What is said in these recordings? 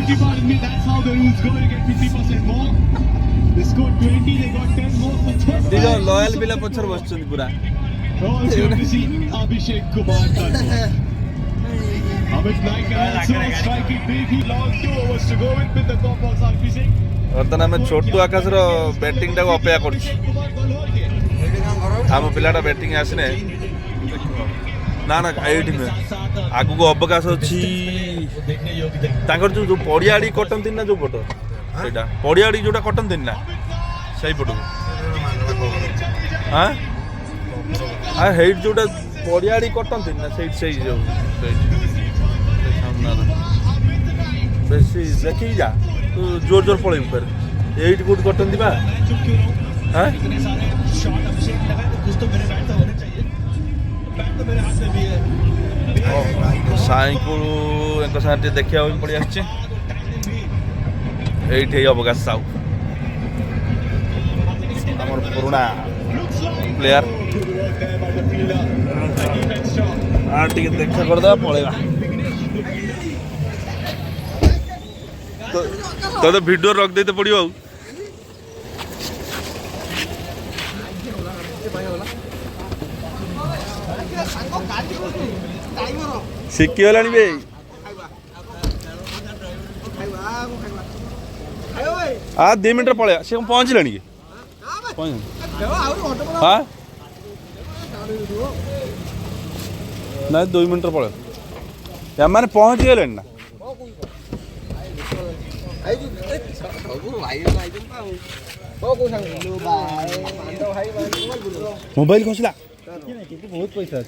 beg your pardon me, that's how the rules go. You get 50% more. They scored 20, they got 10 more for 10. दिलो loyal बिला पछर बसछन पूरा All courtesy Abhishek Kumar Tandon. Amit Naik also striking big. He long 2 overs to go with the top balls RPC. ବର୍ତ୍ତମାନ ଆମେ ଛୋଟୁ ଆକାଶର batting ଟାକୁ ଅପେକ୍ଷା କରୁଛୁ ଆମ ପିଲାଟା ବ୍ୟାଟିଂ ଆସିନେ ନା ନା ଏଇଠି ନୁହେଁ ଆଗକୁ ଅବକାଶ ଅଛି ତାଙ୍କର ଯୋଉ ପଡ଼ିଆଡ଼ି କଟନ୍ତି ନା ଯୋଉ ପଟ ସେଇଟା ପଡ଼ିଆଡ଼ି ଯୋଉଟା କଟନ୍ତିନି ନା ସେଇ ପଟକୁ ହଁ ହେଇଠି ଯୋଉଟା ପଡ଼ିଆଡ଼ି କଟନ୍ତିନି ନା ସେଇଠି ସେଇ ଯୋଉ ସେଇଠି ବେଶୀ ଦେଖିକି ଯା ତୁ ଜୋର ଜୋର ପଳେଇବୁ ଫେର ଏଇଠି କୋଉଠି କଟନ୍ତି ବା ସାଇଙ୍କୁ ଏଙ୍କ ସାଙ୍ଗରେ ଟିକେ ଦେଖିବା ପାଇଁ ପଡ଼ି ଆସିଛି ଏଇଠି ଏଇ ଅବକାଶ ସାହୁ ଆମର ପୁରୁଣା ପ୍ଲେୟାର ଟିକେ ଦେଖା କରିଦେବା ପଳେଇବା तो वीडियो रख देते पड़ो आ शिखीगला बे हाँ 2 मिनट पलैया सी पहुँचला कि हाँ ना 2 मिनट पलैया मैंने पहुँच गले ना मोबाइल खसला बहुत पैसा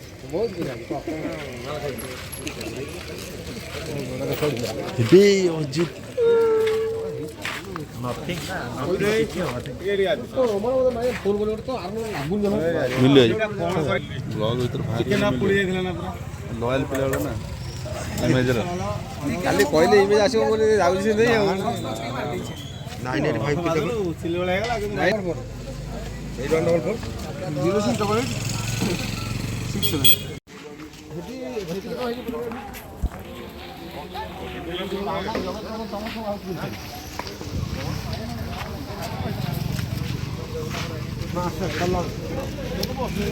लॉयल पिला ना इमेजर खाली कहले इमेज आसीबो बोली जाउछि से नै 985 के सिल वाला हेगला 814 0667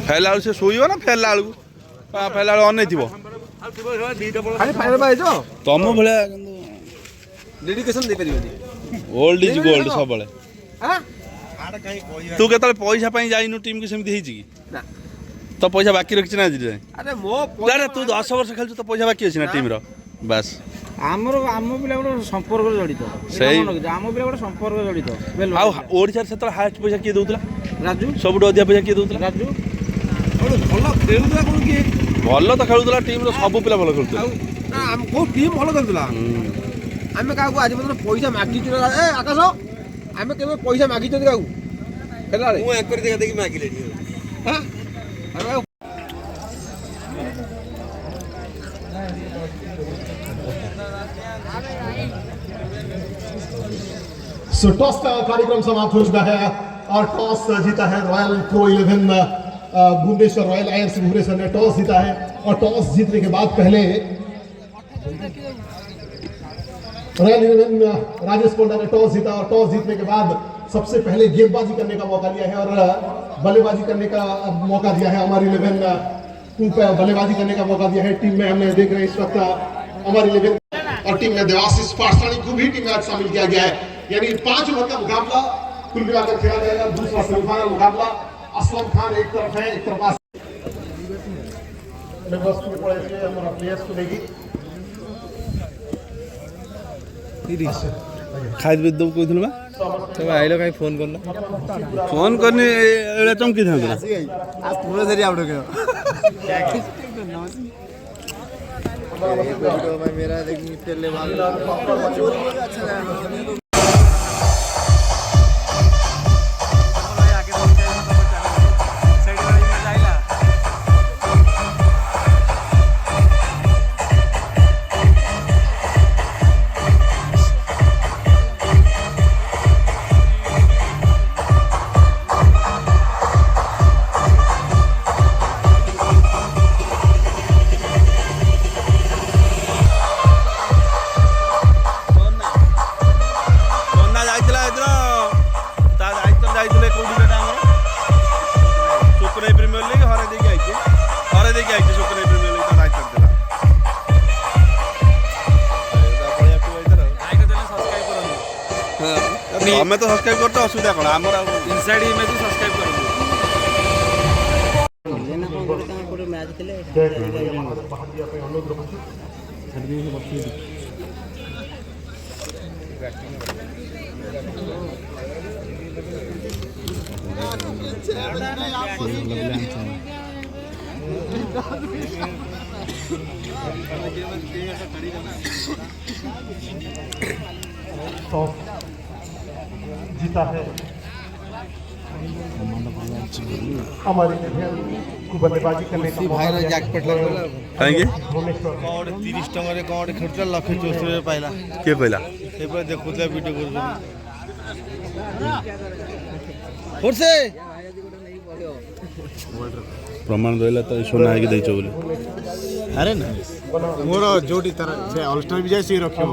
फैला से सोइयो ना फैला आलू फैला आलू अनै थिबो तुम भाया डेडिकेशन दे परिबे ओल्ड इज गोल्ड सब बळे तू केतले पैसा पई जाइनु टीम के सेमति हेछि कि ना तो पैसा बाकी रखछि ना जी अरे मो अरे तू 10 वर्ष खेलछु तो पैसा बाकी अछि ना टीम रो बस आम पिला गोटे संपर्क जड़ित आम पिला गोटे संपर्क जड़ित आ ओडिसा से हाईएस्ट पैसा किए दउतला राजू सबुठ अधिक पैसा किए दउतला राजू भल खेलुतला कोन कि भल तो खेलुतला टीम रो सब पिला भल खेलुतला ना हम को टीम भल खेलुतला आमे काको आज मतलब पैसा मागी ए आकाश आमे केबे पैसा मागी चंदी काको खेला रे मु एक कर देखा देखि मागी लेनी हां सो टॉस का कार्यक्रम समाप्त हो चुका है और टॉस जीता है रॉयल प्रो 11 भुवनेश्वर रॉयल आयर्स भुवनेश्वर ने टॉस जीता है और टॉस जीतने के बाद पहले रॉयल 11 राजेश पोंडा ने टॉस जीता और टॉस जीतने के बाद सबसे पहले गेंदबाजी करने का मौका दिया है और बल्लेबाजी करने का मौका दिया है हमारी 11 बल्लेबाजी करने का मौका दिया है टीम में हमने देख रहे हैं इस वक्त हमारी 11 और टीम में देवाशीष पाठशाणी को भी टीम में आज शामिल किया गया है यानी 5 ओवर का मुकाबला कुल मिलाकर खेला जाएगा दूसरा सेमीफाइनल मुकाबला असलम खान एक तरफ है एक तरफ हमारा प्लेयर्स को देगी खाद भी दो कोई बा तब आइलो काई फोन करना फोन करने एड़ा चमकी था आज पूरा सरी आउट हो गया मेरा देखनी चले वाला अच्छा लगा तमें तो सब्सक्राइब करते असुविधा कौन आमर इनसाइड इमेज सब्सक्राइब करो जीता है हमारे को बल्लेबाजी करने का मौका दिया कहीं भुवनेश्वर 30 टंका कौन खेलता लक्ष 64 पाइला किए कहला देखुला वीडियो कर से प्रमाण रहा तो सोना है कि बोली अरे ना मोर जोटी तार से ऑलस्टार भी जाय से रखियो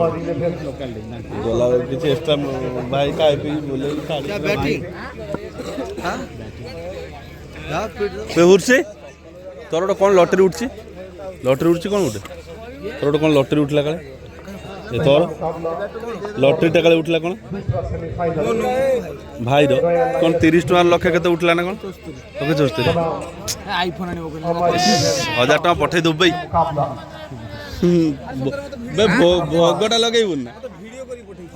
बोला किसी एक्स्ट्रा भाई का आईपी बोले क्या बैटिंग हां पे उठছে তোর ওটা কোন লটারি উঠছে কোন উঠে তোর ওটা কোন লটারি উঠলা কালে এ তোর লটারিটা কালে উঠলা কোন ভাই র কোন 30 টাকা লক্ষ কত উঠলা না কোন তোকে 74 आईफोन आने वो 1000 টাকা পঠাই দেব ভাই বে ভগটা লাগাইবু না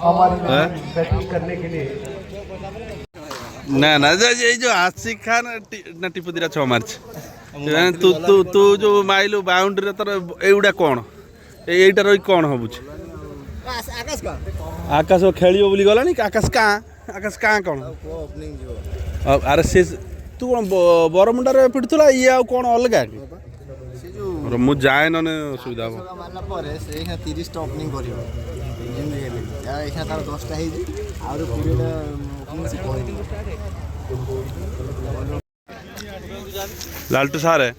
हमारी बैटिंग करने के लिए না না এই যে আশিক খান না টিপদিরা ছ মারছে তু তু তু যে মাইলু বাউন্ডারি তোর এইগুড়া কোণ এইটা রই কোণ হবুছে আকাশ খেলিব বলি গলানি আকাশ কাঁ কোণ আরে সে তু কোণ বরমুন্ডারে পিটুলা ইয়ে আর কোণ অলগা কি মু যাଏ ননে অসুবিধা হব মারলা পরে সেইখানে 30 টা ওপেনিং করিব জিন্দি গেলে আর এখানে তার 10 টা ହେଇ지 আর 20 টা ওপেনিং সে করিব लालटू सार है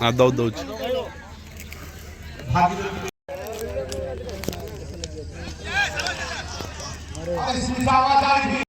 हाँ दौ दौच